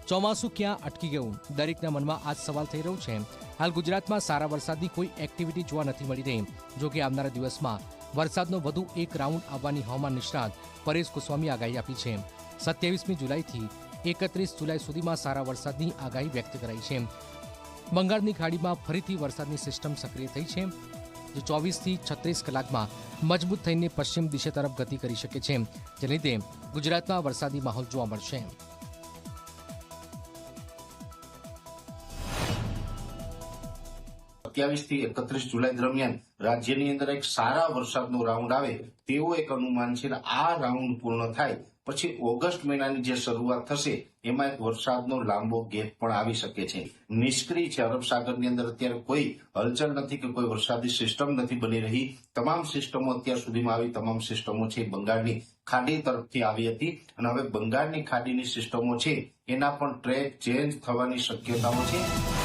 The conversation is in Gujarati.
ચોમાસું ક્યાં અટકી ગયું? દરેકના મનમાં આ જ સવાલ થઈ રહ્યો છે. હાલ ગુજરાતમાં સારા વરસાદની કોઈ એક્ટિવિટી જોવા નથી મળી રહી. જોકે આવનારા દિવસમાં વરસાદનો વધુ એક રાઉન્ડ આવવાની હવામાન નિષ્ણાત પરેશ ગોસ્વામી આગાહી આપી છે. 27મી જુલાઈથી 31 જુલાઈ સુધીમાં સારા વરસાદની આગાહી વ્યક્ત કરાઈ છે. બંગાળની ખાડીમાં ફરીથી વરસાદની સિસ્ટમ સક્રિય થઈ છે, જે 24થી 36 કલાકમાં મજબૂત થઈને પશ્ચિમ દિશા તરફ ગતિ કરી શકે છે, જેને લીધે ગુજરાતમાં વરસાદી માહોલ જોવા મળશે. 27 થી 31 જુલાઈ દરમિયાન રાજ્યની અંદર એક સારા વરસાદનો રાઉન્ડ આવે તેવું એક અનુમાન છે. આ રાઉન્ડ પૂર્ણ થાય પછી ઓગસ્ટ મહિનાની જે શરૂઆત થશે એમાં એક વરસાદનો લાંબો ગેપ પણ આવી શકે છે. નિષ્ક્રિય છે. અરબ સાગરની અંદર અત્યારે કોઈ હલચલ નથી કે કોઈ વરસાદી સિસ્ટમ નથી બની રહી. તમામ સિસ્ટમો અત્યાર સુધીમાં આવી તમામ સિસ્ટમો છે બંગાળની ખાડી તરફથી આવી હતી અને હવે બંગાળની ખાડીની સિસ્ટમો છે એના પણ ટ્રેક ચેન્જ થવાની શક્યતાઓ છે.